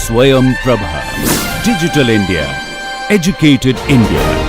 Swayam Prabha. Digital India. Educated India.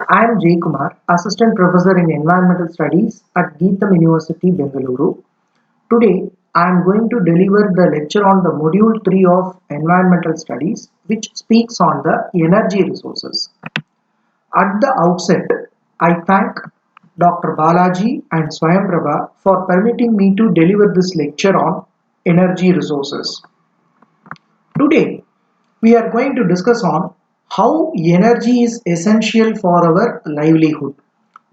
I am Jay Kumar, Assistant Professor in Environmental Studies at Geetham University, Bengaluru. Today, I am going to deliver the lecture on the Module 3 of Environmental Studies, which speaks on the energy resources. At the outset, I thank Dr. Balaji and Swayam Prabha for permitting me to deliver this lecture on energy resources. Today, we are going to discuss on how energy is essential for our livelihood.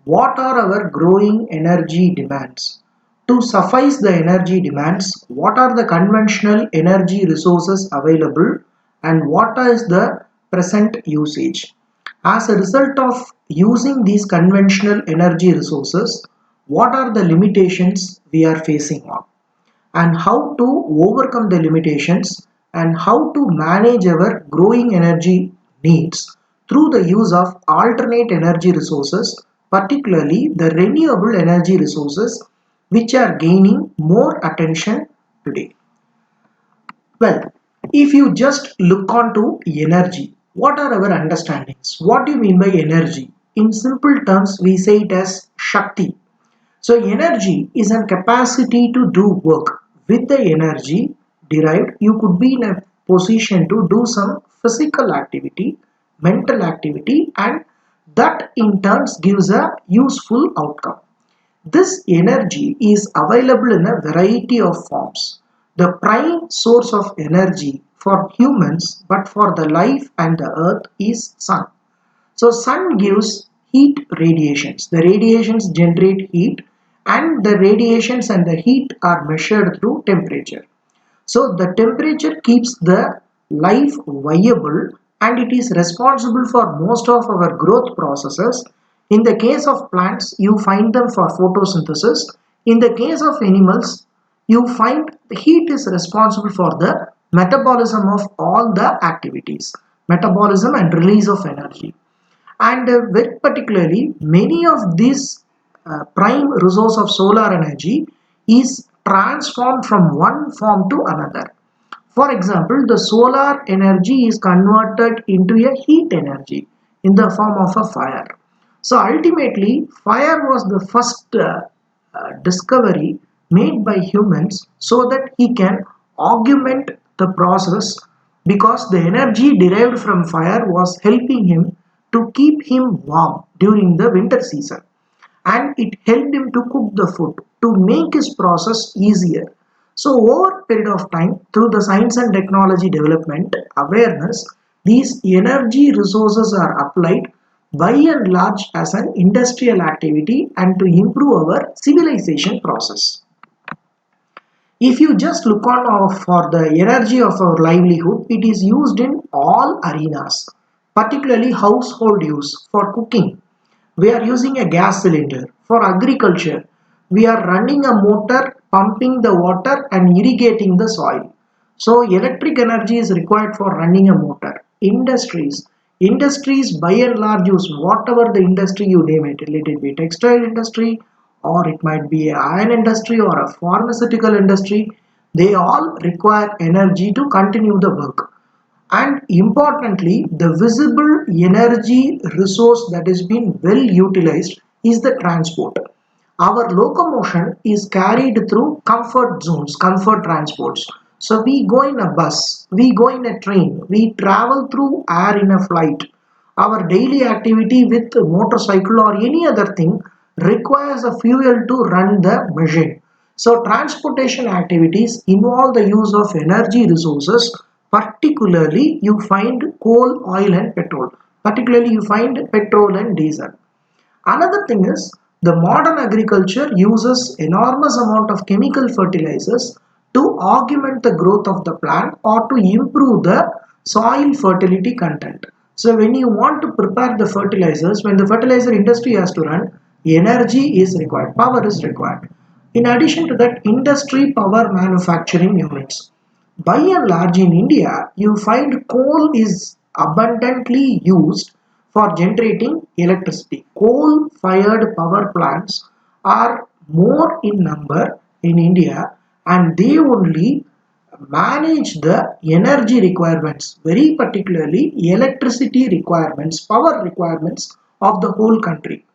What are our growing energy demands? To suffice the energy demands, what are the conventional energy resources available and what is the present usage? As a result of using these conventional energy resources, what are the limitations we are facing on? And how to overcome the limitations and how to manage our growing energy needs through the use of alternate energy resources, particularly the renewable energy resources, which are gaining more attention today. Well, if you just look onto energy, what are our understandings? What do you mean by energy? In simple terms, we say it as Shakti. So energy is a capacity to do work. With the energy derived, you could be in a position to do some physical activity, mental activity, and that in turns gives a useful outcome. This energy is available in a variety of forms. The prime source of energy for humans but for the life and the earth is sun. So sun gives heat radiations. The radiations generate heat and the radiations and the heat are measured through temperature. So the temperature keeps the life viable and it is responsible for most of our growth processes. In the case of plants, you find them for photosynthesis. In the case of animals, you find the heat is responsible for the metabolism of all the activities, metabolism and release of energy. And very particularly, many of these prime resource of solar energy is transformed from one form to another. For example, the solar energy is converted into a heat energy in the form of a fire. So ultimately, fire was the first discovery made by humans so that he can augment the process because the energy derived from fire was helping him to keep him warm during the winter season and it helped him to cook the food to make his process easier. So over a period of time, through the science and technology development awareness, these energy resources are applied by and large as an industrial activity and to improve our civilization process. If you just look on for the energy of our livelihood, it is used in all arenas, particularly household use for cooking. We are using a gas cylinder. For agriculture, we are running a motor, pumping the water and irrigating the soil. So electric energy is required for running a motor. Industries by and large use whatever the industry you name it. Let it be textile industry or it might be an iron industry or a pharmaceutical industry. They all require energy to continue the work. And importantly, the visible energy resource that is being well utilized is the transport. Our locomotion is carried through comfort zones, comfort transports. So we go in a bus, we go in a train, we travel through air in a flight. Our daily activity with a motorcycle or any other thing requires a fuel to run the machine. So transportation activities involve the use of energy resources, particularly you find coal, oil and petrol. Particularly you find petrol and diesel. Another thing is the modern agriculture uses enormous amount of chemical fertilizers to augment the growth of the plant or to improve the soil fertility content. So when you want to prepare the fertilizers, when the fertilizer industry has to run, energy is required, power is required. In addition to that, industry power manufacturing units. By and large in India, you find coal is abundantly used for generating electricity. Coal fired power plants are more in number in India, and they only manage the energy requirements, very particularly electricity requirements, power requirements of the whole country.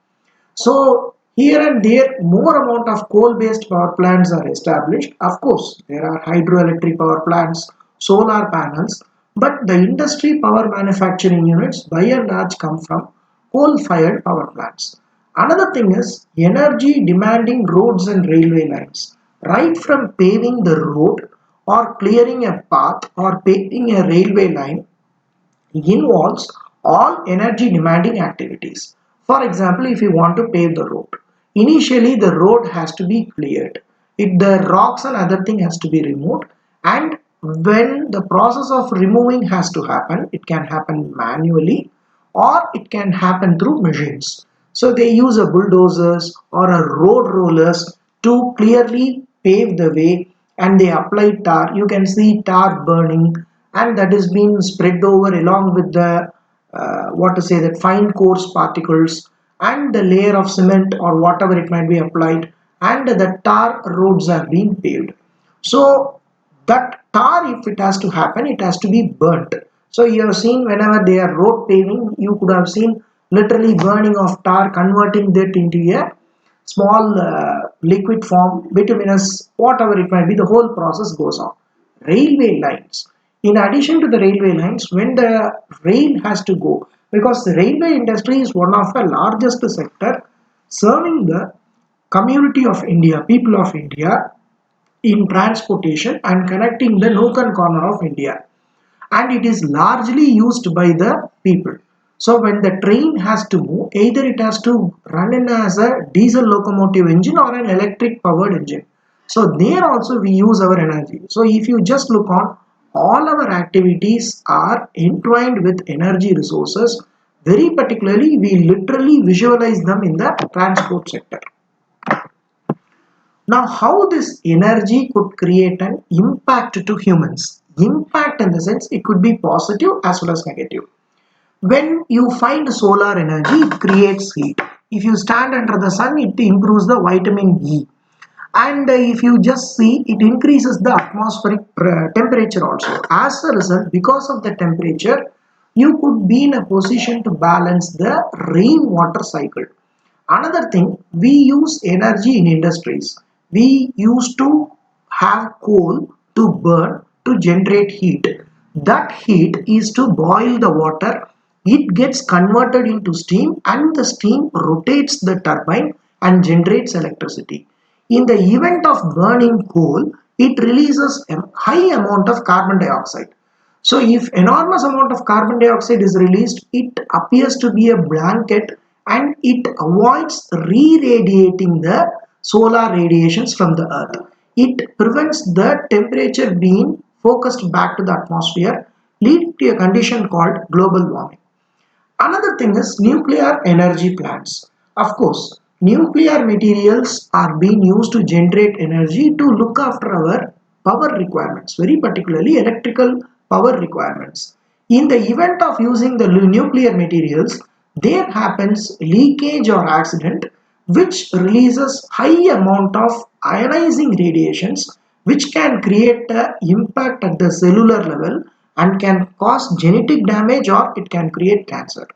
So here and there, more amount of coal-based power plants are established. Of course, there are hydroelectric power plants, solar panels, but the industry power manufacturing units by and large come from coal-fired power plants. Another thing is energy demanding roads and railway lines. Right from paving the road or clearing a path or paving a railway line involves all energy demanding activities. For example, if you want to pave the road, initially the road has to be cleared. The rocks and other thing has to be removed, and when the process of removing has to happen, it can happen manually or it can happen through machines. So they use a bulldozers or a road rollers to clearly pave the way, and they apply tar. You can see tar burning, and that is being spread over along with the what to say, that fine coarse particles and the layer of cement or whatever it might be applied, and the tar roads are being paved. So that tar, if it has to happen, it has to be burnt. So you have seen whenever they are road paving, you could have seen literally burning of tar, converting that into a small liquid form, bituminous, whatever it might be. The whole process goes on. Railway lines. In addition to the railway lines, when the rail has to go, because the railway industry is one of the largest sector serving the community of India, people of India, in transportation and connecting the nook and corner of India, and it is largely used by the people. So when the train has to move, either it has to run in as a diesel locomotive engine or an electric powered engine. So there also we use our energy. So if you just look on, all our activities are entwined with energy resources. Very particularly, we literally visualize them in the transport sector. Now, how this energy could create an impact to humans? Impact in the sense it could be positive as well as negative. When you find solar energy, it creates heat. If you stand under the sun, it improves the vitamin E. And if you just see, it increases the atmospheric temperature also. As a result, because of the temperature, you could be in a position to balance the rainwater cycle. Another thing, we use energy in industries. We used to have coal to burn to generate heat. That heat is to boil the water. It gets converted into steam, and the steam rotates the turbine and generates electricity. In the event of burning coal, it releases a high amount of carbon dioxide. So if enormous amount of carbon dioxide is released, it appears to be a blanket, and it avoids re-radiating the solar radiations from the earth. It prevents the temperature being focused back to the atmosphere, leading to a condition called global warming. Another thing is nuclear energy plants. Of course, nuclear materials are being used to generate energy to look after our power requirements, very particularly electrical power requirements. In the event of using the nuclear materials, there happens leakage or accident which releases high amount of ionizing radiations, which can create an impact at the cellular level and can cause genetic damage, or it can create cancer.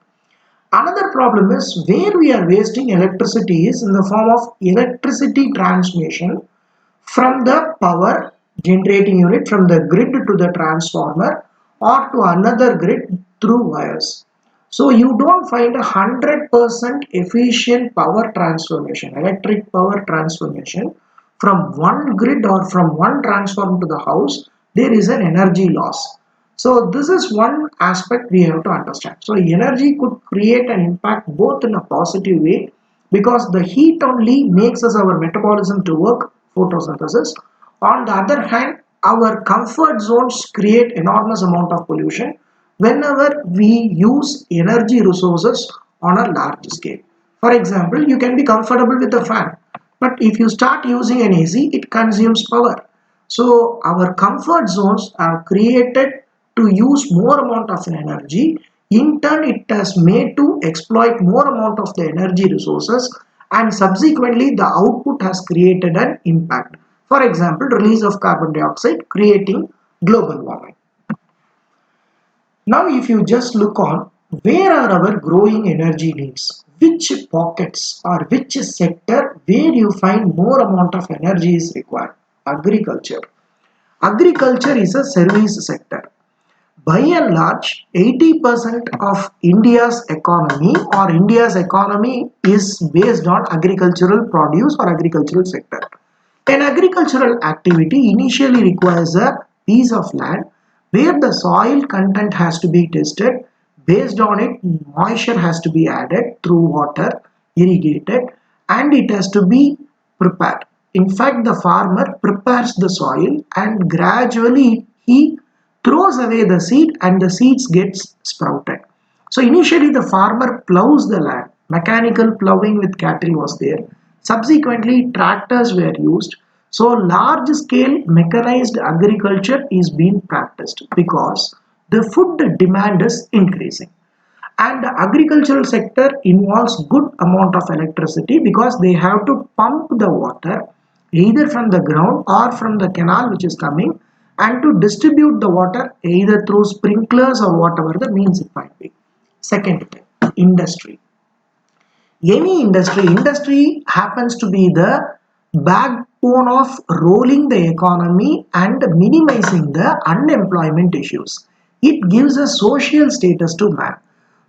Another problem is where we are wasting electricity is in the form of electricity transmission from the power generating unit, from the grid to the transformer or to another grid through wires. So you don't find 100% efficient power transformation, electric power transformation from one grid or from one transformer to the house. There is an energy loss. So this is one aspect we have to understand. So energy could create an impact both in a positive way, because the heat only makes us our metabolism to work, photosynthesis. On the other hand, our comfort zones create enormous amount of pollution, whenever we use energy resources on a large scale. For example, you can be comfortable with a fan, but if you start using an AC, it consumes power. So our comfort zones are created to use more amount of energy. In turn, it has made to exploit more amount of the energy resources, and subsequently the output has created an impact. For example, release of carbon dioxide creating global warming. Now, if you just look on where are our growing energy needs, which pockets or which sector where you find more amount of energy is required? Agriculture. Agriculture is a service sector. By and large, 80% of India's economy is based on agricultural produce or agricultural sector. An agricultural activity initially requires a piece of land where the soil content has to be tested. Based on it, moisture has to be added through water, irrigated, and it has to be prepared. In fact, the farmer prepares the soil and gradually he throws away the seed and the seeds gets sprouted. So initially the farmer plows the land. Mechanical plowing with cattle was there. Subsequently tractors were used. So large scale mechanized agriculture is being practiced because the food demand is increasing. And the agricultural sector involves good amount of electricity because they have to pump the water either from the ground or from the canal which is coming, and to distribute the water either through sprinklers or whatever the means it might be. Second thing, industry. Any industry happens to be the backbone of rolling the economy and minimizing the unemployment issues. It gives a social status to man.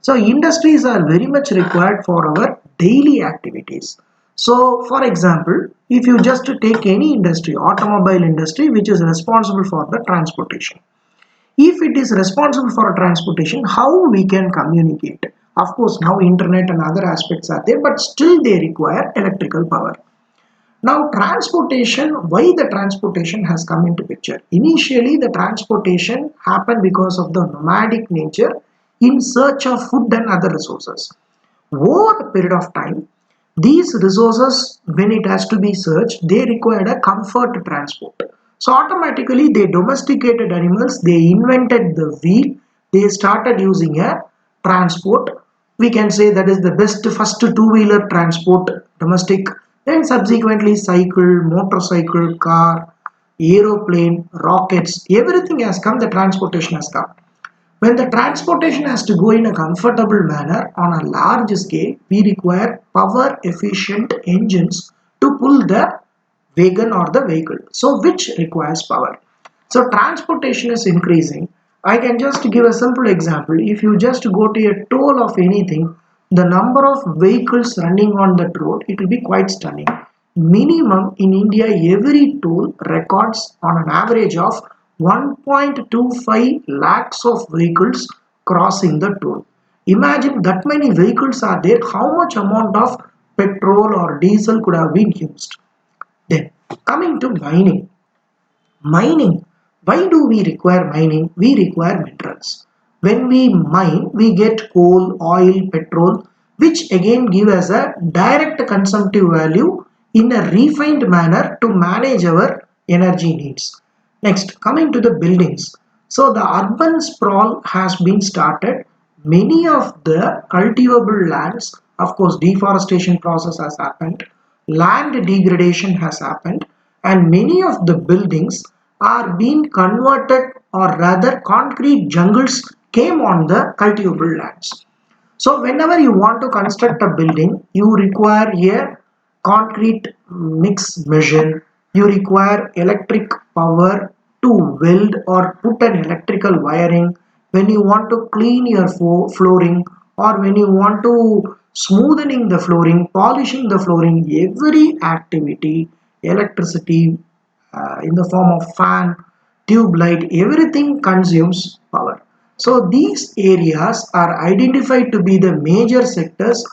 So industries are very much required for our daily activities. So for example, if you just take any industry, automobile industry, which is responsible for the transportation. If it is responsible for transportation, how we can communicate? Of course, now internet and other aspects are there, but still they require electrical power. Now transportation, why the transportation has come into picture? Initially the transportation happened because of the nomadic nature in search of food and other resources. Over a period of time, these resources, when it has to be searched, they required a comfort transport. So automatically they domesticated animals, they invented the wheel, they started using a transport. We can say that is the best first two-wheeler transport, domestic, then subsequently cycle, motorcycle, car, aeroplane, rockets, everything has come, the transportation has come. When the transportation has to go in a comfortable manner on a large scale, we require power efficient engines to pull the wagon or the vehicle. So which requires power. So transportation is increasing. I can just give a simple example. If you just go to a toll of anything, the number of vehicles running on that road, it will be quite stunning. Minimum in India, every toll records on an average of 1.25 lakhs of vehicles crossing the toll. Imagine that many vehicles are there, how much amount of petrol or diesel could have been used. Then coming to mining. Mining. Why do we require mining? We require minerals. When we mine, we get coal, oil, petrol, which again give us a direct consumptive value in a refined manner to manage our energy needs. Next, coming to the buildings. So the urban sprawl has been started. Many of the cultivable lands, of course, deforestation process has happened, land degradation has happened, and many of the buildings are being converted, or rather concrete jungles came on the cultivable lands. So whenever you want to construct a building, you require a concrete mix machine, you require electric power to weld or put an electrical wiring. When you want to clean your flooring, or when you want to smoothening the flooring, polishing the flooring, every activity, electricity in the form of fan, tube light, everything consumes power. So these areas are identified to be the major sectors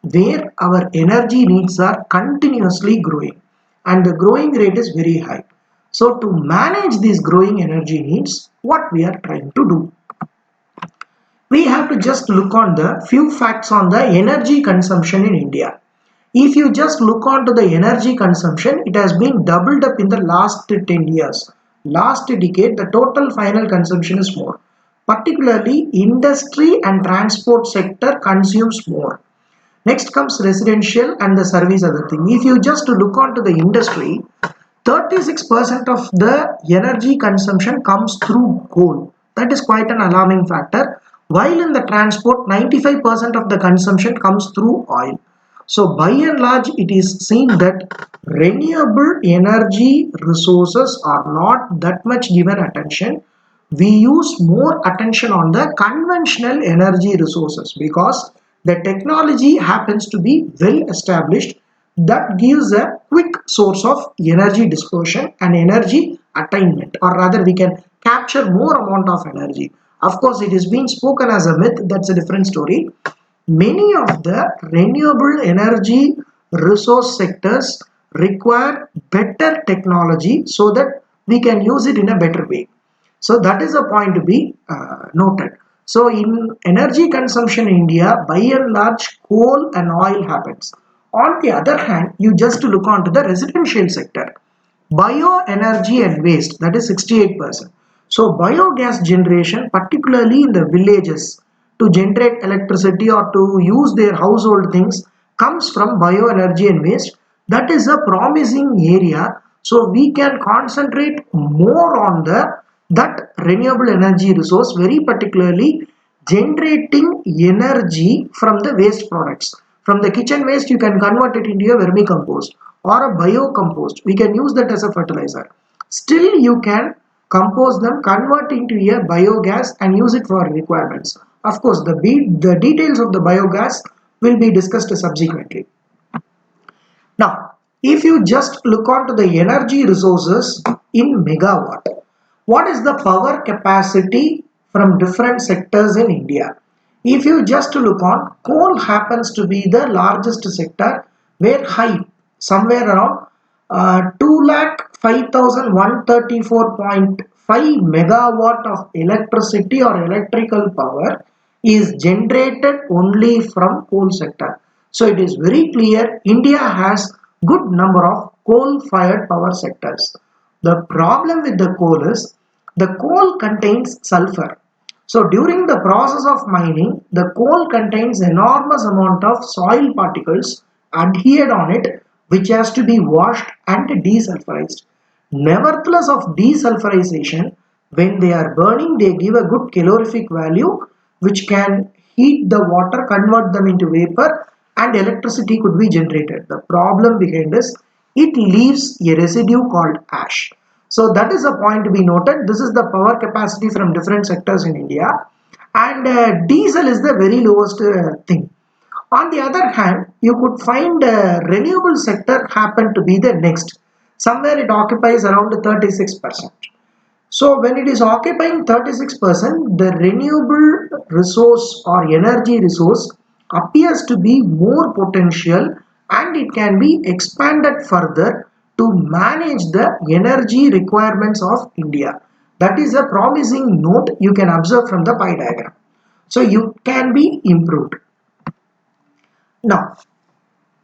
where our energy needs are continuously growing, and the growing rate is very high. So to manage these growing energy needs, what we are trying to do? We have to just look on the few facts on the energy consumption in India. If you just look onto the energy consumption, it has been doubled up in the last 10 years. Last decade, the total final consumption is more. Particularly, industry and transport sector consumes more. Next comes residential and the service other thing. If you just look onto the industry, 36% of the energy consumption comes through coal. That is quite an alarming factor. While in the transport, 95% of the consumption comes through oil. So by and large, it is seen that renewable energy resources are not that much given attention. We use more attention on the conventional energy resources because the technology happens to be well established, that gives a quick source of energy dispersion and energy attainment, or rather we can capture more amount of energy. Of course, it is being spoken as a myth, that's a different story. Many of the renewable energy resource sectors require better technology so that we can use it in a better way. So that is a point to be noted. So in energy consumption in India, by and large, coal and oil happens. On the other hand, you just look onto the residential sector. Bioenergy and waste, that is 68%. So biogas generation, particularly in the villages, to generate electricity or to use their household things, comes from bioenergy and waste. That is a promising area. So we can concentrate more on the that renewable energy resource, very particularly generating energy from the waste products. From the kitchen waste, you can convert it into a vermicompost or a biocompost. We can use that as a fertilizer. Still, you can compose them, convert into a biogas and use it for requirements. Of course, the details of the biogas will be discussed subsequently. Now, if you just look onto the energy resources in megawatt, what is the power capacity from different sectors in India? If you just look on, coal happens to be the largest sector where high, somewhere around 2,05,134.5 megawatt of electricity or electrical power is generated only from coal sector. So it is very clear India has good number of coal fired power sectors. The problem with the coal is the coal contains sulfur. So during the process of mining, the coal contains enormous amount of soil particles adhered on it, which has to be washed and desulfurized. Nevertheless of desulfurization, when they are burning, they give a good calorific value which can heat the water, convert them into vapor, and electricity could be generated. The problem behind this, it leaves a residue called ash. So that is a point to be noted. This is the power capacity from different sectors in India, and diesel is the very lowest thing. On the other hand, you could find renewable sector happen to be the next. Somewhere it occupies around 36%. So when it is occupying 36%, the renewable resource or energy resource appears to be more potential and it can be expanded further to manage the energy requirements of India. That is a promising note you can observe from the pie diagram. So you can be improved. Now,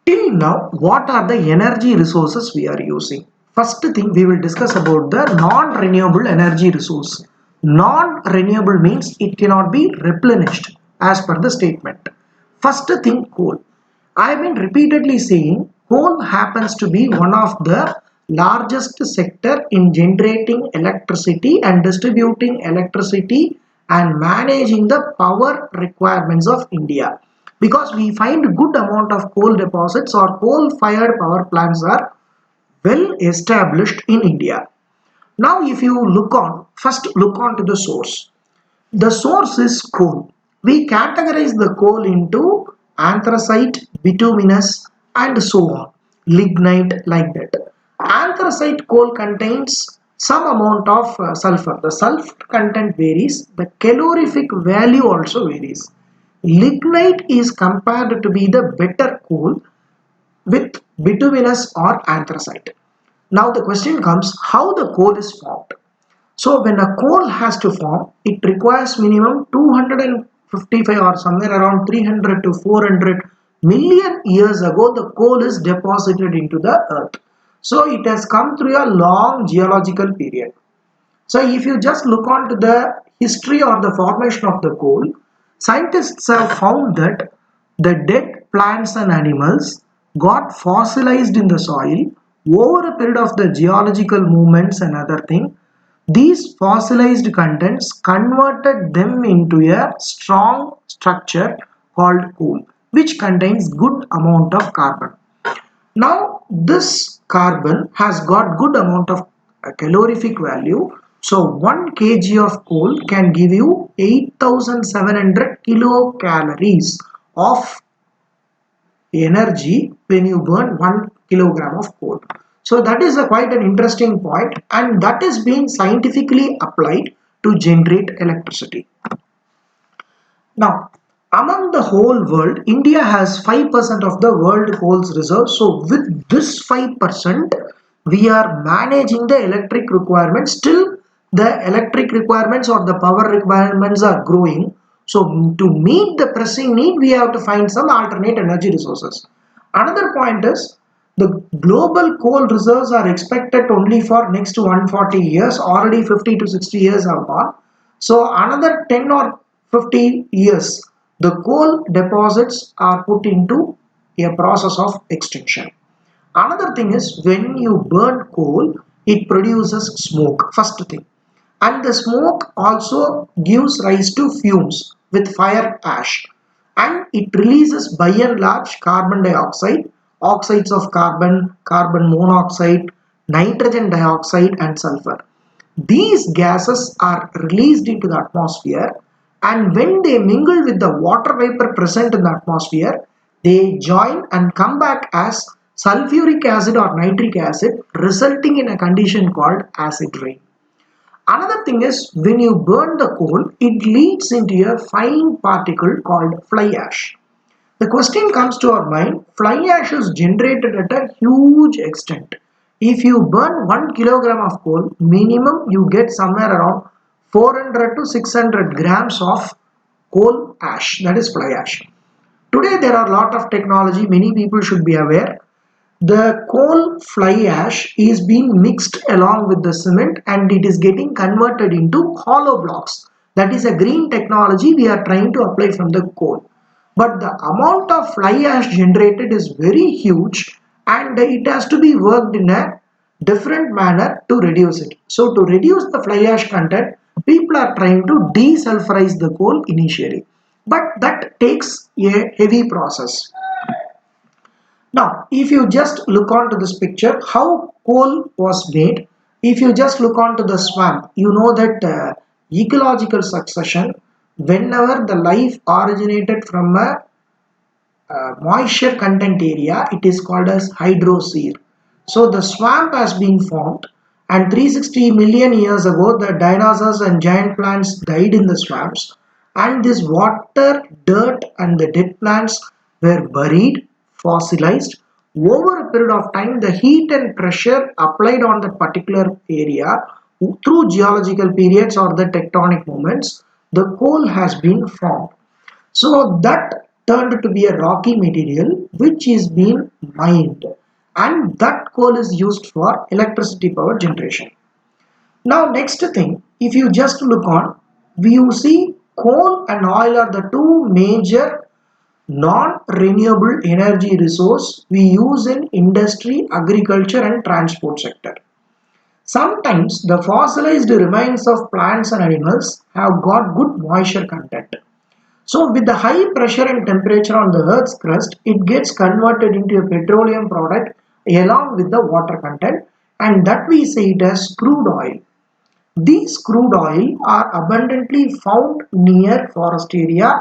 till now, what are the energy resources we are using? First thing we will discuss about the non-renewable energy resource. Non-renewable means it cannot be replenished as per the statement. First thing, coal. I have been repeatedly saying coal happens to be one of the largest sector in generating electricity and distributing electricity and managing the power requirements of India, because we find good amount of coal deposits or coal fired power plants are well established in India. Now if you first look on to the source. The source is coal. We categorize the coal into anthracite, bituminous and so on, lignite, like that. Anthracite coal contains some amount of sulfur. The sulfur content varies, the calorific value also varies. Lignite is compared to be the better coal with bituminous or anthracite. Now the question comes, how the coal is formed. So when a coal has to form, it requires minimum 250 355 or somewhere around 300 to 400 million years ago, the coal is deposited into the earth. So it has come through a long geological period. So if you just look on to the history or the formation of the coal, scientists have found that the dead plants and animals got fossilized in the soil over a period of the geological movements and other thing. These fossilized contents converted them into a strong structure called coal, which contains good amount of carbon. Now this carbon has got good amount of calorific value. So 1 kg of coal can give you 8700 kilocalories of energy when you burn 1 kilogram of coal. So that is quite an interesting point, and that is being scientifically applied to generate electricity. Now, among the whole world, India has 5% of the world coals reserve. So with this 5%, we are managing the electric requirements. Still, the electric requirements or the power requirements are growing. So to meet the pressing need, we have to find some alternate energy resources. Another point is the global coal reserves are expected only for next 140 years. Already 50 to 60 years have gone. So another 10 or 50 years, the coal deposits are put into a process of extinction. Another thing is when you burn coal, it produces smoke, first thing. And the smoke also gives rise to fumes with fire ash. And it releases by and large carbon dioxide, oxides of carbon, carbon monoxide, nitrogen dioxide, and sulfur. These gases are released into the atmosphere, and when they mingle with the water vapor present in the atmosphere, they join and come back as sulfuric acid or nitric acid, resulting in a condition called acid rain. Another thing is when you burn the coal, it leads into a fine particle called fly ash. The question comes to our mind, fly ash is generated at a huge extent. If you burn 1 kilogram of coal, minimum you get somewhere around 400 to 600 grams of coal ash, that is fly ash. Today there are a lot of technology, many people should be aware. The coal fly ash is being mixed along with the cement and it is getting converted into hollow blocks. That is a green technology we are trying to apply from the coal. But the amount of fly ash generated is very huge and it has to be worked in a different manner to reduce it. So to reduce the fly ash content, people are trying to desulfurize the coal initially. But that takes a heavy process. Now, if you just look onto this picture, how coal was made, if you just look onto the swamp, you know that ecological succession, whenever the life originated from a moisture content area, it is called as hydrosphere. So the swamp has been formed, and 360 million years ago, the dinosaurs and giant plants died in the swamps, and this water, dirt, and the dead plants were buried, fossilized. Over a period of time, the heat and pressure applied on that particular area through geological periods or the tectonic movements, the coal has been formed. So that turned to be a rocky material which is being mined, and that coal is used for electricity power generation. Now next thing, if you just look on, you see coal and oil are the two major non-renewable energy resource we use in industry, agriculture and transport sector. Sometimes the fossilized remains of plants and animals have got good moisture content. So with the high pressure and temperature on the Earth's crust, it gets converted into a petroleum product along with the water content, and that we say it as crude oil. These crude oil are abundantly found near forest area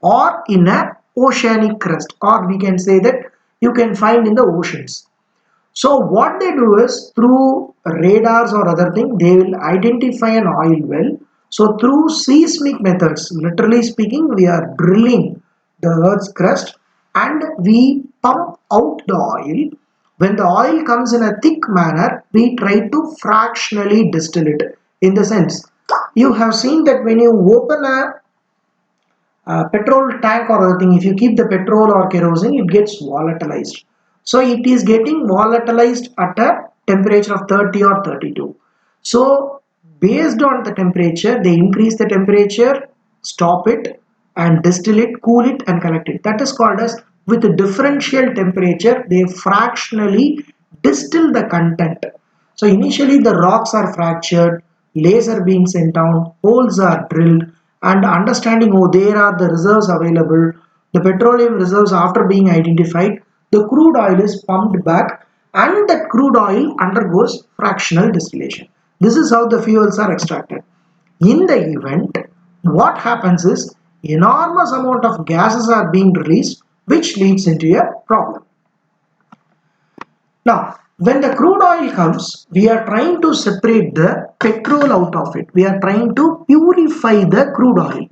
or in a oceanic crust, or we can say that you can find in the oceans. So what they do is through radars or other thing, they will identify an oil well. So through seismic methods, literally speaking, we are drilling the earth's crust and we pump out the oil. When the oil comes in a thick manner, we try to fractionally distill it. In the sense, you have seen that when you open a petrol tank or other thing, if you keep the petrol or kerosene, it gets volatilized. So it is getting volatilized at a temperature of 30 or 32. So based on the temperature, they increase the temperature, stop it, and distill it, cool it, and collect it. That is called as, with a differential temperature, they fractionally distill the content. So initially the rocks are fractured, laser being sent down, holes are drilled, and understanding, oh, there are the reserves available, the petroleum reserves after being identified, the crude oil is pumped back and that crude oil undergoes fractional distillation. This is how the fuels are extracted. In the event, what happens is enormous amount of gases are being released, which leads into a problem. Now, when the crude oil comes, we are trying to separate the petrol out of it. We are trying to purify the crude oil.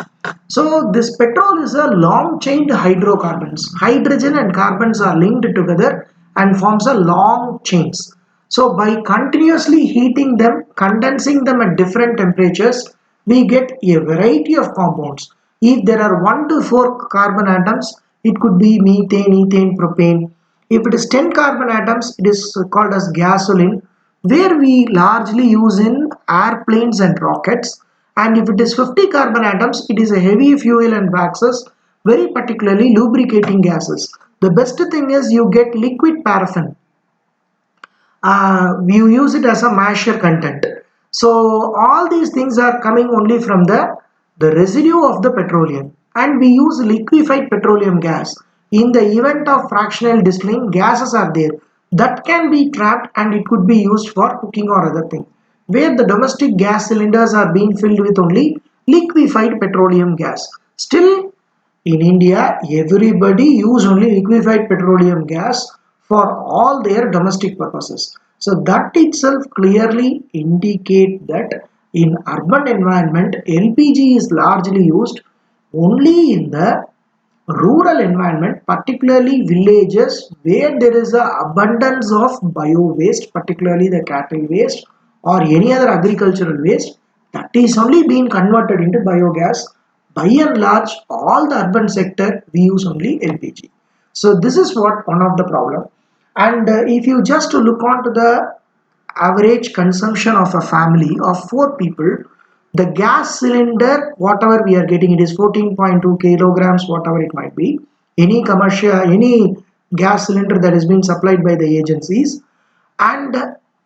So, this petrol is a long chained hydrocarbons. Hydrogen and carbons are linked together and forms a long chains. So, by continuously heating them, condensing them at different temperatures, we get a variety of compounds. If there are 1 to 4 carbon atoms, it could be methane, ethane, propane. If it is 10 carbon atoms, it is called as gasoline, where we largely use in airplanes and rockets. And if it is 50 carbon atoms, it is a heavy fuel and waxes, very particularly lubricating gases. The best thing is you get liquid paraffin. You use it as a masher content. So all these things are coming only from the residue of the petroleum, and we use liquefied petroleum gas. In the event of fractional distilling, gases are there that can be trapped and it could be used for cooking or other thing. Where the domestic gas cylinders are being filled with only liquefied petroleum gas. Still, in India, everybody use only liquefied petroleum gas for all their domestic purposes. So that itself clearly indicate that in urban environment, LPG is largely used only in the rural environment, particularly villages where there is a abundance of bio waste, particularly the cattle waste or any other agricultural waste, that is only being converted into biogas. By and large, all the urban sector we use only LPG. So this is what one of the problem. And if you just look on to the average consumption of a family of 4 people, the gas cylinder, whatever we are getting, it is 14.2 kilograms, whatever it might be, any commercial, any gas cylinder that is being supplied by the agencies, and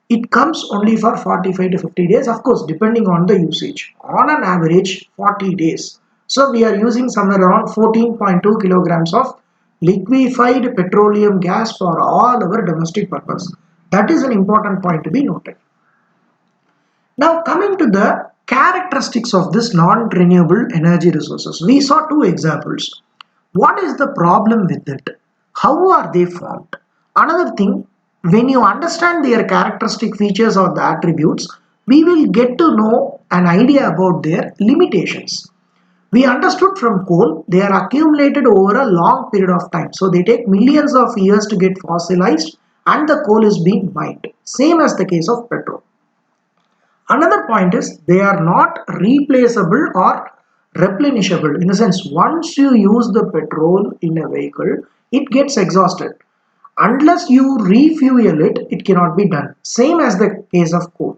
it comes only for 45 to 50 days, of course, depending on the usage. On an average, 40 days. So we are using somewhere around 14.2 kilograms of liquefied petroleum gas for all our domestic purpose. That is an important point to be noted. Now coming to the characteristics of this non-renewable energy resources, we saw 2 examples. What is the problem with it? How are they formed? Another thing, when you understand their characteristic features or the attributes, we will get to know an idea about their limitations. We understood from coal, they are accumulated over a long period of time. So they take millions of years to get fossilized and the coal is being mined. Same as the case of petrol. Another point is they are not replaceable or replenishable. In the sense, once you use the petrol in a vehicle, it gets exhausted. Unless you refuel it, it cannot be done. Same as the case of coal.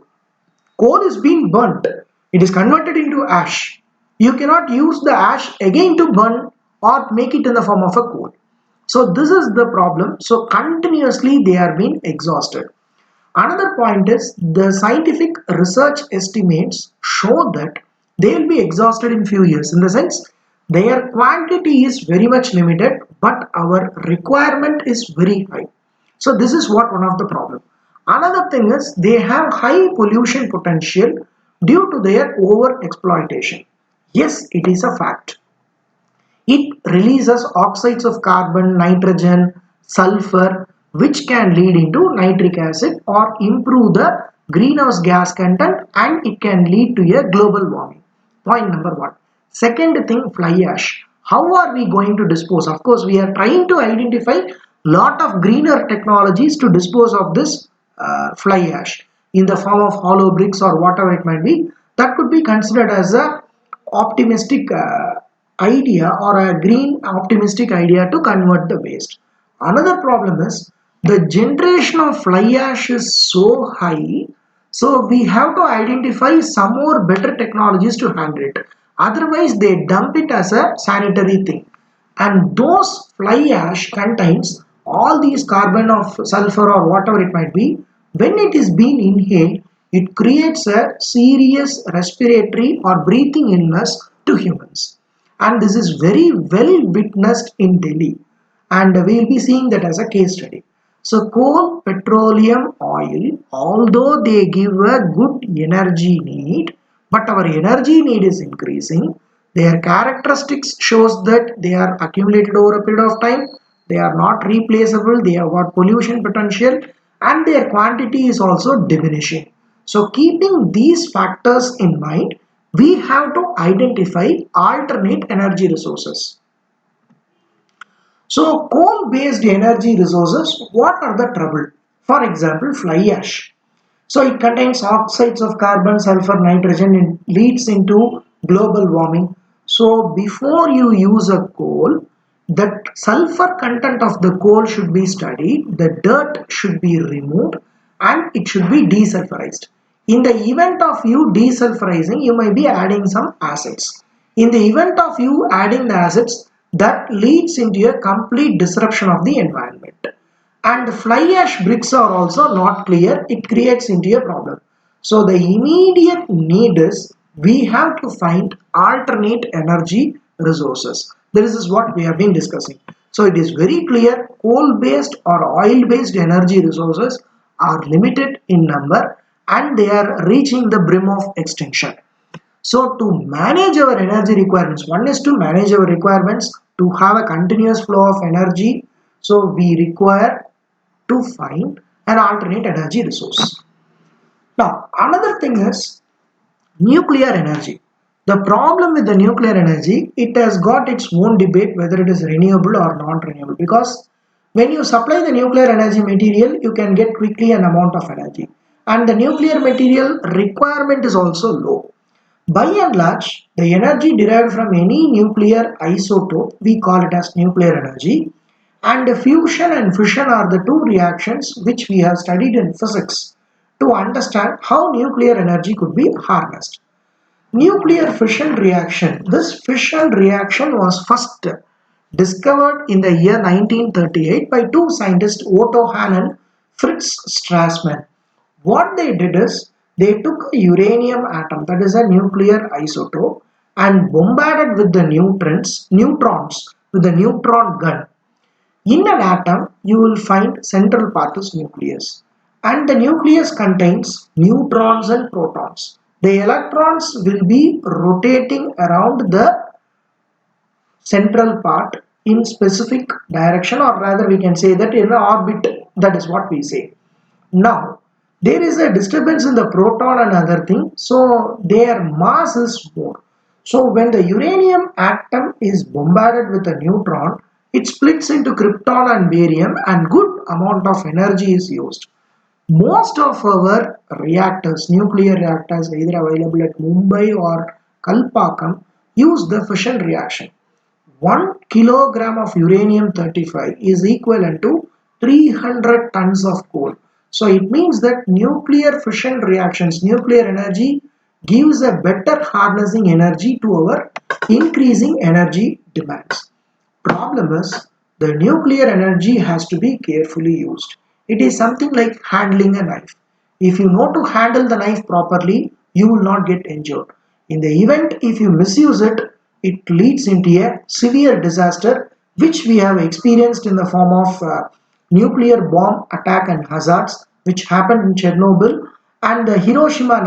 Coal is being burnt. It is converted into ash. You cannot use the ash again to burn or make it in the form of a coal. So this is the problem. So continuously they are being exhausted. Another point is the scientific research estimates show that they will be exhausted in few years. In the sense, their quantity is very much limited, but our requirement is very high. So this is what one of the problem. Another thing is they have high pollution potential due to their over exploitation. Yes, it is a fact. It releases oxides of carbon, nitrogen, sulfur, which can lead into nitric acid or improve the greenhouse gas content, and it can lead to a global warming. Point number one. Second thing, fly ash. How are we going to dispose? Of course, we are trying to identify lot of greener technologies to dispose of this fly ash in the form of hollow bricks or whatever it might be. That could be considered as a optimistic idea or a green optimistic idea to convert the waste. Another problem is the generation of fly ash is so high, so we have to identify some more better technologies to handle it. Otherwise, they dump it as a sanitary thing. And those fly ash contains all these carbon of sulfur or whatever it might be. When it is being inhaled, it creates a serious respiratory or breathing illness to humans. And this is very well witnessed in Delhi, and we will be seeing that as a case study. So coal, petroleum, oil, although they give a good energy need, but our energy need is increasing. Their characteristics shows that they are accumulated over a period of time. They are not replaceable. They have got pollution potential, and their quantity is also diminishing. So keeping these factors in mind, we have to identify alternate energy resources. So coal-based energy resources, what are the trouble? For example, fly ash. So it contains oxides of carbon, sulfur, nitrogen, and leads into global warming. So before you use a coal, the sulfur content of the coal should be studied, the dirt should be removed, and it should be desulfurized. In the event of you desulfurizing, you may be adding some acids. In the event of you adding the acids, that leads into a complete disruption of the environment. And fly ash bricks are also not clear, it creates into a problem. So the immediate need is we have to find alternate energy resources. This is what we have been discussing. So it is very clear coal based or oil based energy resources are limited in number and they are reaching the brim of extinction. So to manage our energy requirements, one is to manage our requirements to have a continuous flow of energy. So we require to find an alternate energy resource. Now, another thing is nuclear energy. The problem with the nuclear energy, it has got its own debate whether it is renewable or non-renewable, because when you supply the nuclear energy material, you can get quickly an amount of energy, and the nuclear material requirement is also low. By and large, the energy derived from any nuclear isotope, we call it as nuclear energy, and fusion and fission are the two reactions which we have studied in physics to understand how nuclear energy could be harnessed. Nuclear fission reaction. This fission reaction was first discovered in the year 1938 by two scientists Otto Hahn and Fritz Strassmann. What they did is they took a uranium atom, that is a nuclear isotope, and bombarded with the neutrons with a neutron gun. In an atom, you will find central part is nucleus, and the nucleus contains neutrons and protons. The electrons will be rotating around the central part in specific direction, or rather we can say that in an orbit. That is what we say. Now, there is a disturbance in the proton and other thing, so their mass is more. So when the uranium atom is bombarded with a neutron, it splits into krypton and barium and good amount of energy is used. Most of our reactors, nuclear reactors either available at Mumbai or Kalpakkam, use the fission reaction. 1 kilogram of uranium 35 is equivalent to 300 tons of coal. So it means that nuclear fission reactions, nuclear energy gives a better harnessing energy to our increasing energy demands. Problem is the nuclear energy has to be carefully used. It is something like handling a knife. If you know to handle the knife properly, you will not get injured. In the event if you misuse it, it leads into a severe disaster which we have experienced in the form of nuclear bomb attack and hazards which happened in Chernobyl, and the Hiroshima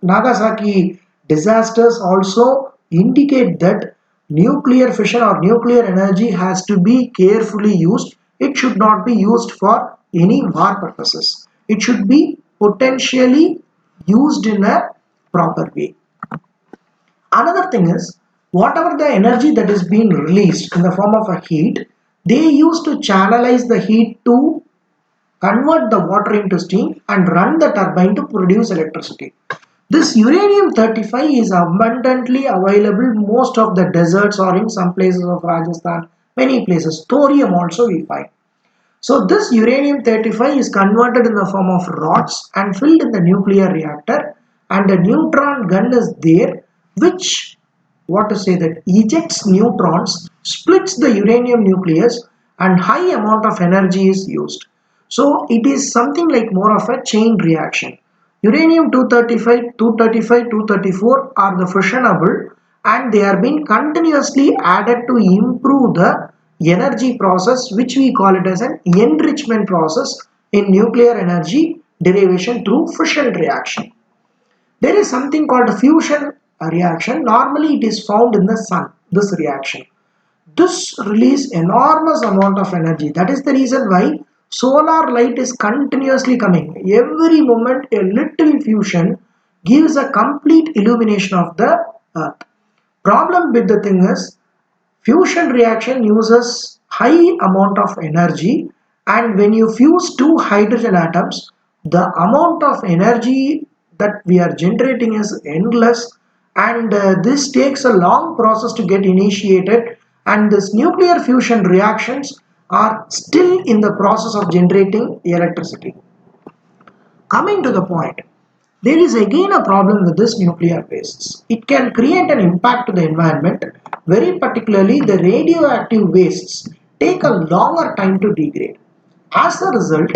Nagasaki disasters also indicate that nuclear fission or nuclear energy has to be carefully used. It should not be used for any war purposes. It should be potentially used in a proper way. Another thing is, whatever the energy that is being released in the form of a heat, they used to channelize the heat to convert the water into steam and run the turbine to produce electricity. This uranium-35 is abundantly available most of the deserts or in some places of Rajasthan, many places. Thorium also we find. So this uranium-35 is converted in the form of rods and filled in the nuclear reactor, and a neutron gun is there which, what to say, that ejects neutrons, splits the uranium nucleus, and high amount of energy is used. So it is something like more of a chain reaction. Uranium 235, 235, 234 are the fissionable, and they are being continuously added to improve the energy process, which we call it as an enrichment process in nuclear energy derivation through fission reaction. There is something called fusion reaction. Normally it is found in the sun, this reaction. This release enormous amount of energy. That is the reason why solar light is continuously coming. Every moment a little fusion gives a complete illumination of the earth. Problem with the thing is fusion reaction uses high amount of energy, and when you fuse two hydrogen atoms, the amount of energy that we are generating is endless, and this takes a long process to get initiated, and this nuclear fusion reactions are still in the process of generating electricity. Coming to the point, there is again a problem with this nuclear wastes. It can create an impact to the environment, very particularly the radioactive wastes take a longer time to degrade. As a result,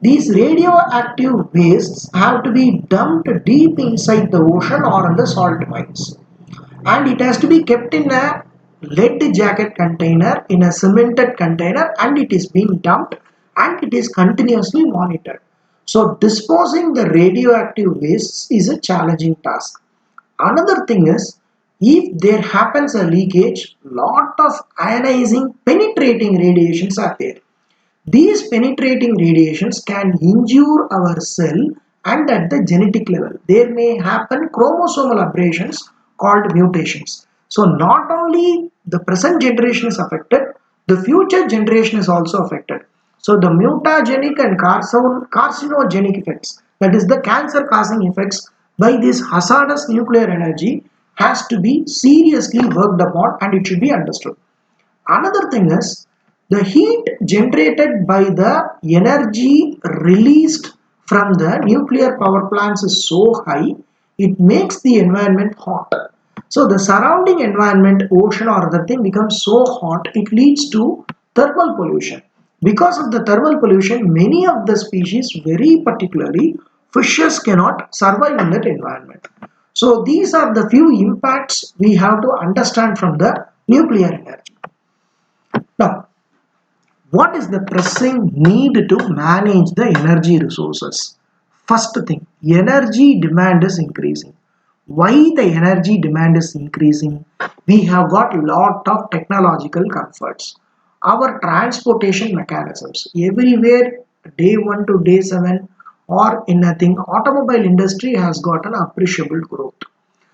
these radioactive wastes have to be dumped deep inside the ocean or in the salt mines, and it has to be kept in a lead jacket container, in a cemented container, and it is being dumped and it is continuously monitored. So disposing the radioactive wastes is a challenging task. Another thing is, if there happens a leakage, lot of ionizing penetrating radiations are there. These penetrating radiations can injure our cell, and at the genetic level there may happen chromosomal aberrations called mutations. So not only the present generation is affected, the future generation is also affected. So the mutagenic and carcinogenic effects, that is the cancer causing effects by this hazardous nuclear energy, has to be seriously worked upon, and it should be understood. Another thing is, the heat generated by the energy released from the nuclear power plants is so high, it makes the environment hot. So the surrounding environment, ocean or other thing, becomes so hot, it leads to thermal pollution. Because of the thermal pollution, many of the species, very particularly fishes, cannot survive in that environment. So these are the few impacts we have to understand from the nuclear energy. Now, what is the pressing need to manage the energy resources? First thing, energy demand is increasing. Why the energy demand is increasing? We have got lot of technological comforts. Our transportation mechanisms, everywhere, day 1 to day 7 or in a thing, automobile industry has got an appreciable growth.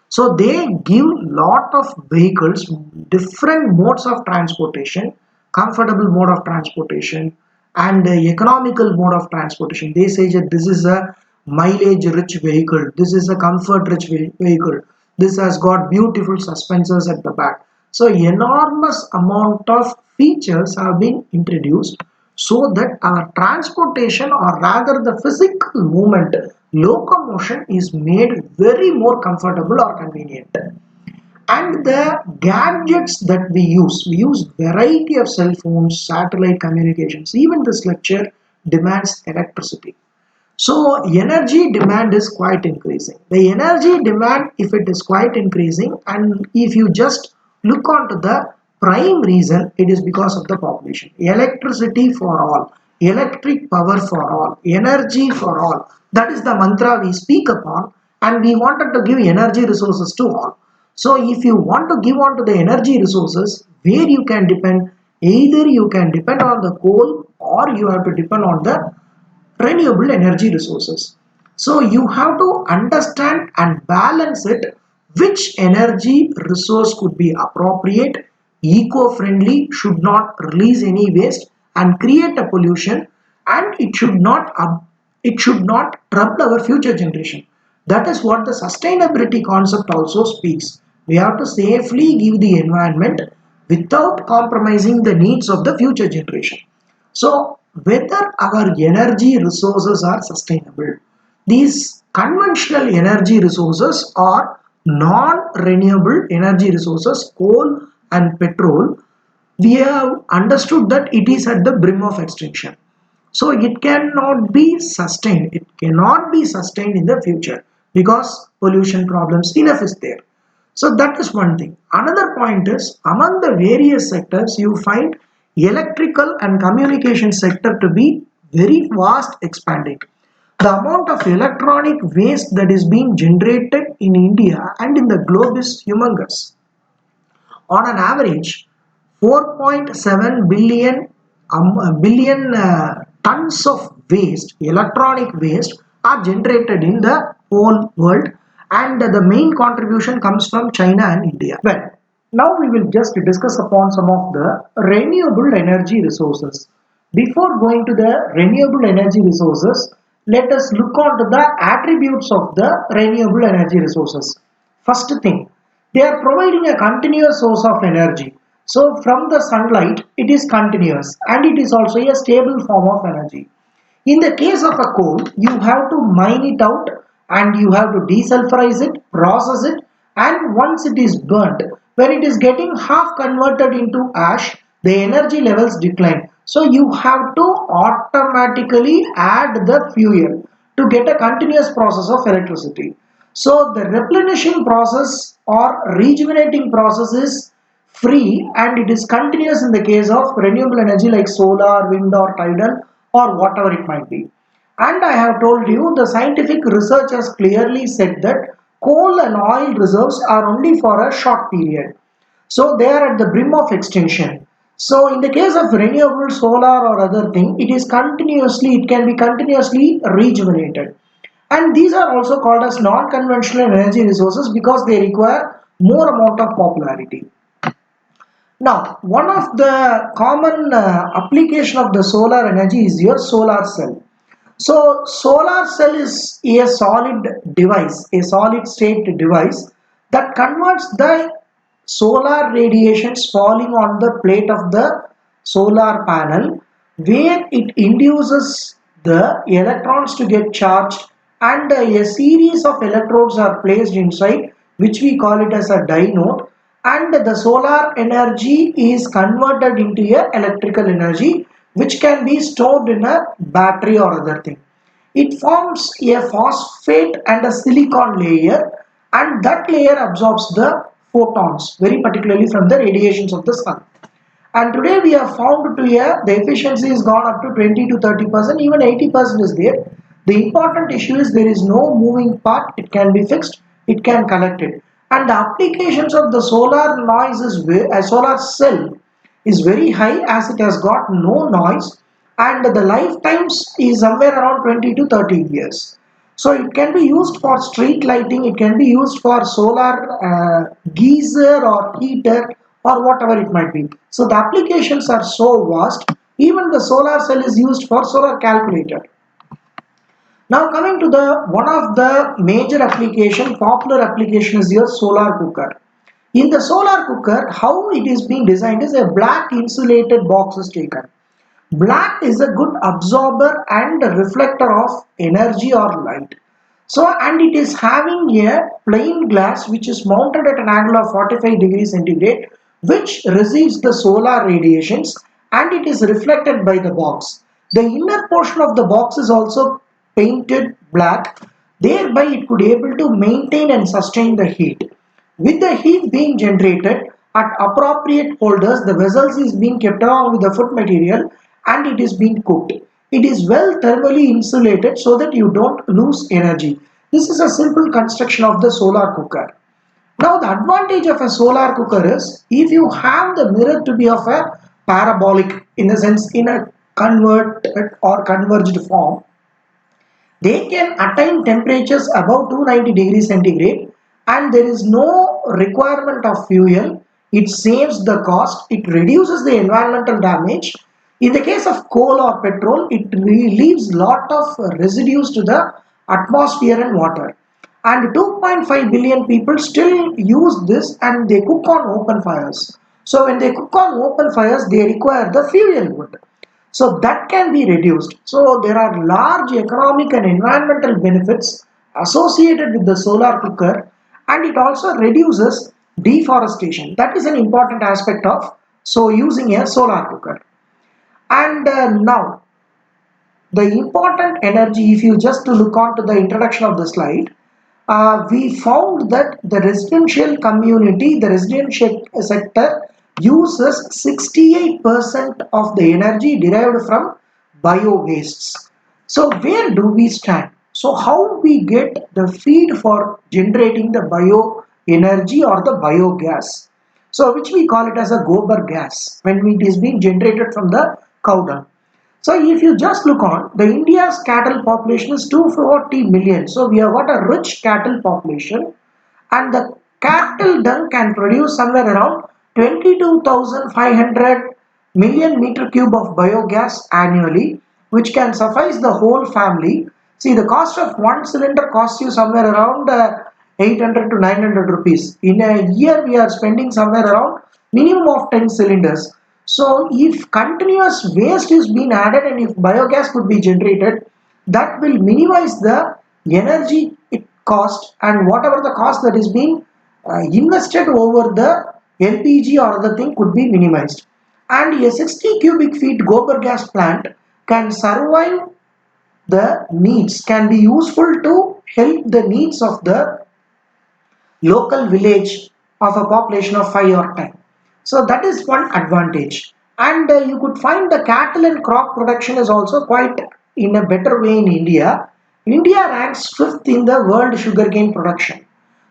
So they give lot of vehicles, different modes of transportation, comfortable mode of transportation, and economical mode of transportation. They say that this is a mileage rich vehicle, this is a comfort rich vehicle, this has got beautiful suspensors at the back. So enormous amount of features have been introduced so that our transportation, or rather the physical movement, locomotion, is made very more comfortable or convenient. And the gadgets that we use variety of cell phones, satellite communications. Even this lecture demands electricity. So energy demand is quite increasing. The energy demand, if it is quite increasing, and if you just look onto the prime reason, it is because of the population. Electricity for all, electric power for all, energy for all. That is the mantra we speak upon, and we wanted to give energy resources to all. So if you want to give on to the energy resources, where you can depend, either you can depend on the coal or you have to depend on the renewable energy resources. So you have to understand and balance it, which energy resource could be appropriate, eco-friendly, should not release any waste and create a pollution, and it should not trouble our future generation. That is what the sustainability concept also speaks. We have to safely give the environment without compromising the needs of the future generation. So, whether our energy resources are sustainable, these conventional energy resources or non-renewable energy resources, coal and petrol, we have understood that it is at the brim of extinction. So it cannot be sustained. It cannot be sustained in the future because pollution problems enough is there. So that is one thing. Another point is among the various sectors you find electrical and communication sector to be very vast expanding. The amount of electronic waste that is being generated in India and in the globe is humongous. On an average, 4.7 billion tons of waste, electronic waste, are generated in the whole world, and the main contribution comes from China and India. Well, now we will just discuss upon some of the renewable energy resources. Before going to the renewable energy resources, let us look on to the attributes of the renewable energy resources. First thing, they are providing a continuous source of energy. So from the sunlight, it is continuous and it is also a stable form of energy. In the case of a coal, you have to mine it out and you have to desulfurize it, process it, and once it is burnt, when it is getting half converted into ash, the energy levels decline. So you have to automatically add the fuel to get a continuous process of electricity. So the replenishing process or rejuvenating process is free and it is continuous in the case of renewable energy like solar, wind or tidal or whatever it might be. And I have told you the scientific research has clearly said that coal and oil reserves are only for a short period. So they are at the brim of extinction. So in the case of renewable solar or other thing, it can be continuously rejuvenated. And these are also called as non-conventional energy resources because they require more amount of popularity. Now, one of the common application of the solar energy is your solar cell. So, solar cell is a solid device, a solid state device that converts the solar radiations falling on the plate of the solar panel where it induces the electrons to get charged and a series of electrodes are placed inside which we call it as a dynode, and the solar energy is converted into a electrical energy which can be stored in a battery or other thing. It forms a phosphate and a silicon layer and that layer absorbs the photons very particularly from the radiations of the sun. And today we have found to here the efficiency is gone up to 20 to 30%, even 80% is there. The important issue is there is no moving part, it can be fixed, it can collect it. And the applications of the solar noise is a solar cell is very high as it has got no noise and the lifetimes is somewhere around 20 to 30 years. So it can be used for street lighting, it can be used for solar geyser or heater or whatever it might be. So the applications are so vast, even the solar cell is used for solar calculator. Now coming to the one of the major application, popular application is your solar cooker. In the solar cooker, how it is being designed is a black insulated box is taken. Black is a good absorber and a reflector of energy or light. So, and it is having a plain glass which is mounted at an angle of 45 degrees centigrade which receives the solar radiations and it is reflected by the box. The inner portion of the box is also painted black, thereby it could able to maintain and sustain the heat. With the heat being generated at appropriate holders, the vessels is being kept along with the food material and it is being cooked. It is well thermally insulated so that you don't lose energy. This is a simple construction of the solar cooker. Now the advantage of a solar cooker is if you have the mirror to be of a parabolic in the sense in a converted or converged form, they can attain temperatures above 290 degrees centigrade and there is no requirement of fuel. It saves the cost, it reduces the environmental damage. In the case of coal or petrol, it leaves lot of residues to the atmosphere and water. and 2.5 billion people still use this and they cook on open fires. So when they cook on open fires, they require the fuel wood. So that can be reduced. So there are large economic and environmental benefits associated with the solar cooker, and it also reduces deforestation. That is an important aspect of so using a solar cooker. And now the important energy, if you just to look on to the introduction of the slide, we found that the residential community, the residential sector uses 68% of the energy derived from bio wastes. So where do we stand? So how we get the feed for generating the bio energy or the biogas? So which we call it as a gobar gas when it is being generated from the cow dung. So if you just look on, the India's cattle population is 240 million. So we have got a rich cattle population, and the cattle dung can produce somewhere around 22,500 million meter cube of biogas annually, which can suffice the whole family. See, the cost of one cylinder costs you somewhere around 800 to 900 rupees. In a year, we are spending somewhere around minimum of 10 cylinders. So if continuous waste is being added and if biogas could be generated, that will minimize the energy it cost, and whatever the cost that is being invested over the LPG or other thing could be minimized. And a 60 cubic feet gobar gas plant can survive the needs, can be useful to help the needs of the local village of a population of 5 or 10. So that is one advantage. And you could find the cattle and crop production is also quite in a better way in India. India ranks 5th in the world sugarcane production.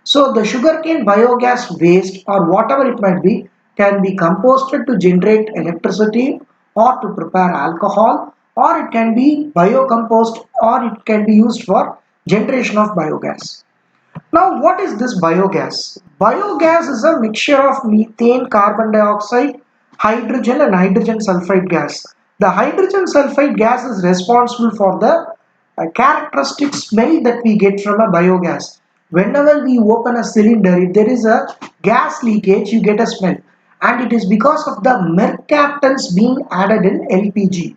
So the sugarcane biogas waste or whatever it might be can be composted to generate electricity or to prepare alcohol, or it can be biocompost, or it can be used for generation of biogas. Now, what is this biogas? Biogas is a mixture of methane, carbon dioxide, hydrogen, and hydrogen sulfide gas. The hydrogen sulfide gas is responsible for the characteristic smell that we get from a biogas. Whenever we open a cylinder, if there is a gas leakage, you get a smell. And it is because of the mercaptans being added in LPG.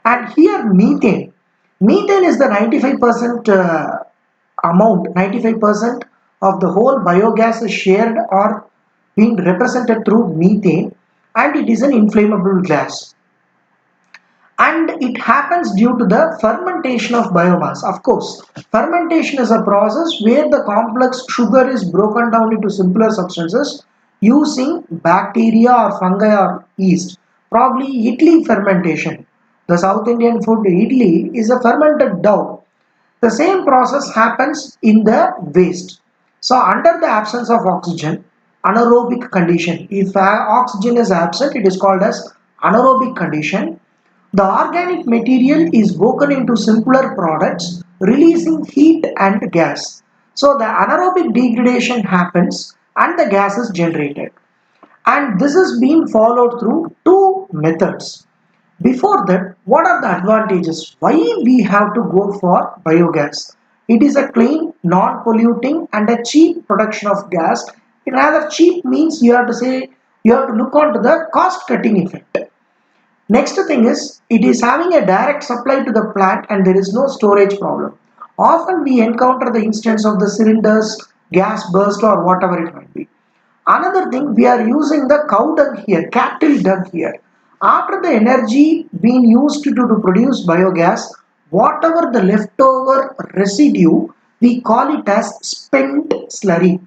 And here methane. Methane is the 95% amount, 95% of the whole biogas is shared or being represented through methane, and it is an inflammable gas. And it happens due to the fermentation of biomass. Of course, fermentation is a process where the complex sugar is broken down into simpler substances using bacteria or fungi or yeast. Probably idli fermentation. The South Indian food idli is a fermented dough. The same process happens in the waste. So under the absence of oxygen, anaerobic condition. If oxygen is absent, it is called as anaerobic condition. The organic material is broken into simpler products, releasing heat and gas. So the anaerobic degradation happens and the gas is generated. And this is being followed through two methods. Before that, what are the advantages? Why we have to go for biogas? It is a clean, non-polluting and a cheap production of gas. It rather cheap means you have to say you have to look on to the cost cutting effect. Next thing is it is having a direct supply to the plant and there is no storage problem. Often we encounter the instance of the cylinders, gas burst or whatever it might be. Another thing, we are using the cow dung here, cattle dung here. After the energy being used to produce biogas, whatever the leftover residue, we call it as spent slurry.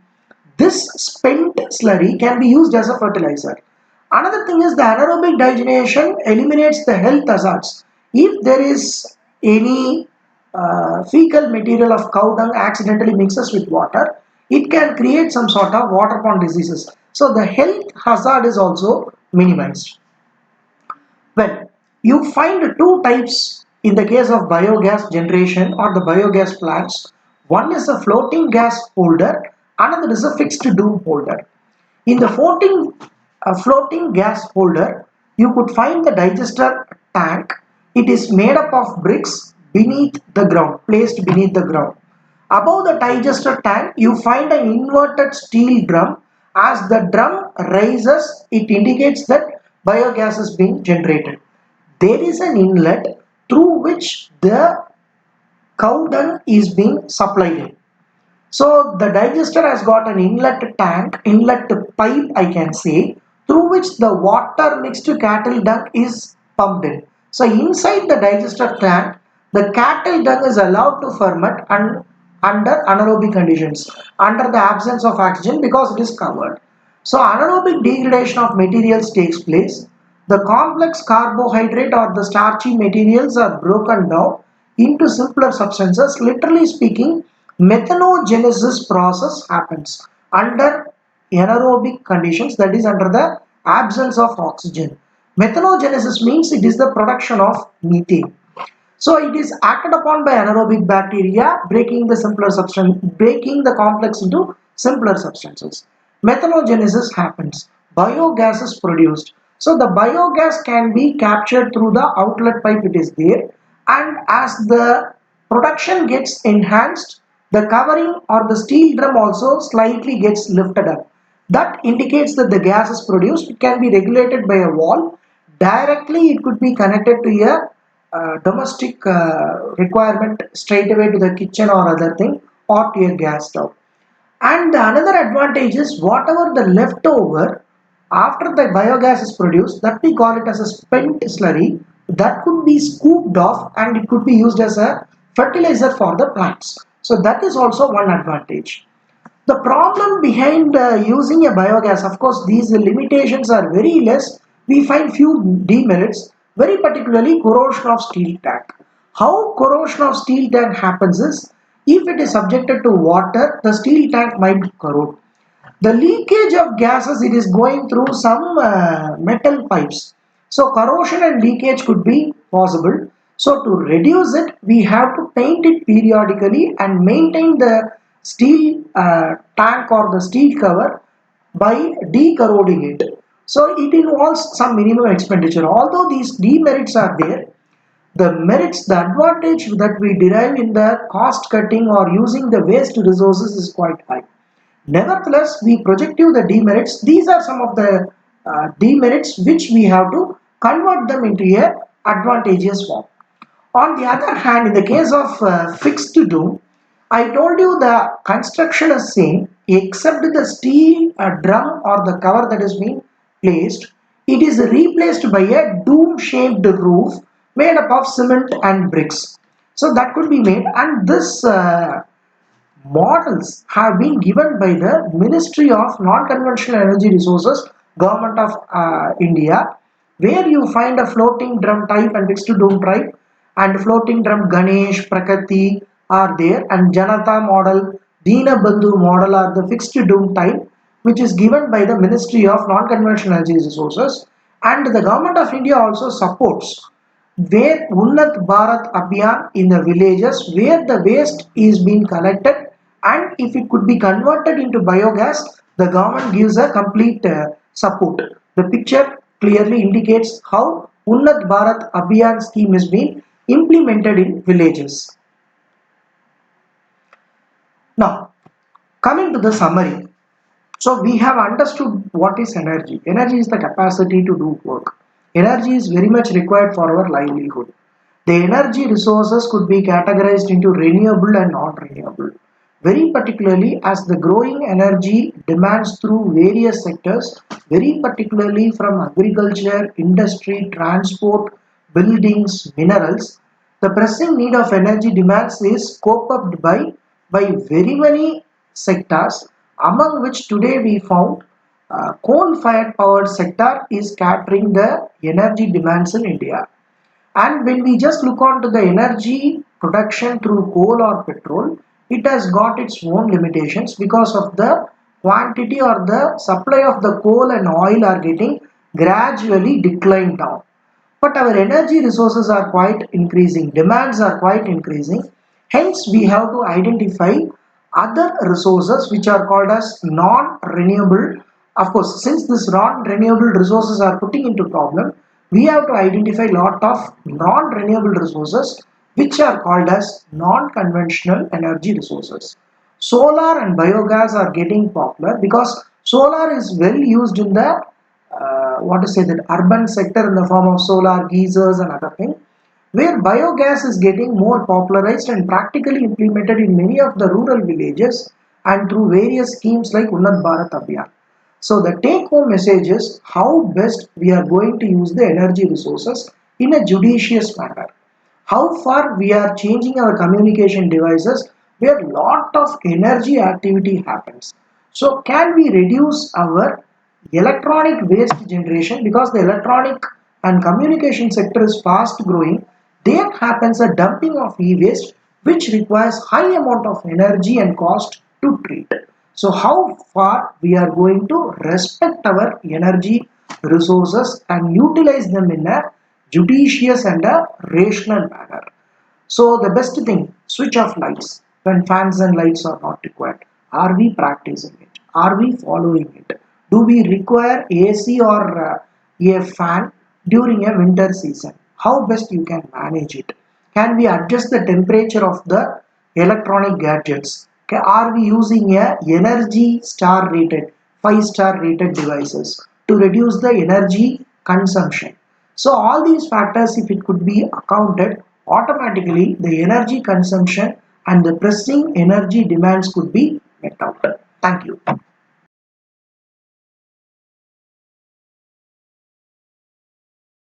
This spent slurry can be used as a fertilizer. Another thing is the anaerobic digestion eliminates the health hazards. If there is any fecal material of cow dung accidentally mixes with water, it can create some sort of waterborne diseases. So the health hazard is also minimized. Well, you find two types in the case of biogas generation or the biogas plants. One is a floating gas holder, another is a fixed dome holder. In the floating gas holder, you could find the digester tank. It is made up of bricks beneath the ground, placed beneath the ground. Above the digester tank, you find an inverted steel drum. As the drum rises, it indicates that biogas is being generated. There is an inlet through which the cow dung is being supplied in. So the digester has got an inlet tank, inlet pipe I can say, through which the water mixed to cattle dung is pumped in. So inside the digester tank, the cattle dung is allowed to ferment and under anaerobic conditions, under the absence of oxygen because it is covered. So anaerobic degradation of materials takes place. The complex carbohydrate or the starchy materials are broken down into simpler substances. Literally speaking, methanogenesis process happens under anaerobic conditions, that is under the absence of oxygen. Methanogenesis means it is the production of methane. So it is acted upon by anaerobic bacteria, breaking the simpler substance, breaking the complex into simpler substances. Methanogenesis happens. Biogas is produced. So the biogas can be captured through the outlet pipe, it is there, and as the production gets enhanced, the covering or the steel drum also slightly gets lifted up. That indicates that the gas is produced. It can be regulated by a valve. Directly, it could be connected to a domestic requirement straight away to the kitchen or other thing, or to a gas stove. And the another advantage is whatever the leftover after the biogas is produced, that we call it as a spent slurry, that could be scooped off and it could be used as a fertilizer for the plants. So that is also one advantage. The problem behind using a biogas, of course, these limitations are very less. We find few demerits, very particularly corrosion of steel tank. How corrosion of steel tank happens is, if it is subjected to water, the steel tank might corrode. The leakage of gases, it is going through some metal pipes. So corrosion and leakage could be possible. So to reduce it, we have to paint it periodically and maintain the steel tank or the steel cover by decorroding it. So it involves some minimum expenditure. Although these demerits are there, the merits, the advantage that we derive in the cost cutting or using the waste resources is quite high. Nevertheless, we project you the demerits. These are some of the demerits which we have to convert them into a advantageous form. On the other hand, in the case of fixed dome, I told you the construction is same except the steel drum or the cover that is being placed. It is replaced by a dome shaped roof made up of cement and bricks. So that could be made, and this models have been given by the Ministry of Non-Conventional Energy Resources, Government of India, where you find a floating drum type and fixed dome type, and floating drum Ganesh, Prakati are there, and Janata model, Deenabandhu model are the fixed dome type, which is given by the Ministry of Non-Conventional Energy Resources, and the Government of India also supports where Unnat Bharat Abhiyan in the villages where the waste is being collected, and if it could be converted into biogas, the government gives a complete support. The picture clearly indicates how Unnat Bharat Abhiyan scheme is being implemented in villages. Now, coming to the summary. So we have understood what is energy. Energy is the capacity to do work. Energy is very much required for our livelihood. The energy resources could be categorized into renewable and non-renewable. Very particularly as the growing energy demands through various sectors, very particularly from agriculture, industry, transport, buildings, minerals, the pressing need of energy demands is coped up by very many sectors, among which today we found coal-fired power sector is catering the energy demands in India. And when we just look on to the energy production through coal or petrol, it has got its own limitations because of the quantity or the supply of the coal and oil are getting gradually declined down. But our energy resources are quite increasing, demands are quite increasing. Hence, we have to identify other resources which are called as non-renewable. Of course, since this non-renewable resources are putting into problem, we have to identify lot of non-renewable resources which are called as non-conventional energy resources. Solar and biogas are getting popular because solar is well used in the what to say that urban sector in the form of solar geysers and other things, where biogas is getting more popularized and practically implemented in many of the rural villages and through various schemes like Unnat Bharat Abhiyan. So the take home message is how best we are going to use the energy resources in a judicious manner. How far we are changing our communication devices where lot of energy activity happens. So can we reduce our electronic waste generation, because the electronic and communication sector is fast growing? There happens a dumping of e-waste which requires high amount of energy and cost to treat. So how far we are going to respect our energy resources and utilize them in a judicious and a rational manner. So the best thing, switch off lights when fans and lights are not required. Are we practicing it? Are we following it? Do we require AC or a fan during a winter season? How best you can manage it? Can we adjust the temperature of the electronic gadgets? Are we using a energy star rated, 5-star rated devices to reduce the energy consumption? So all these factors, if it could be accounted, automatically the energy consumption and the pressing energy demands could be met out. Thank you.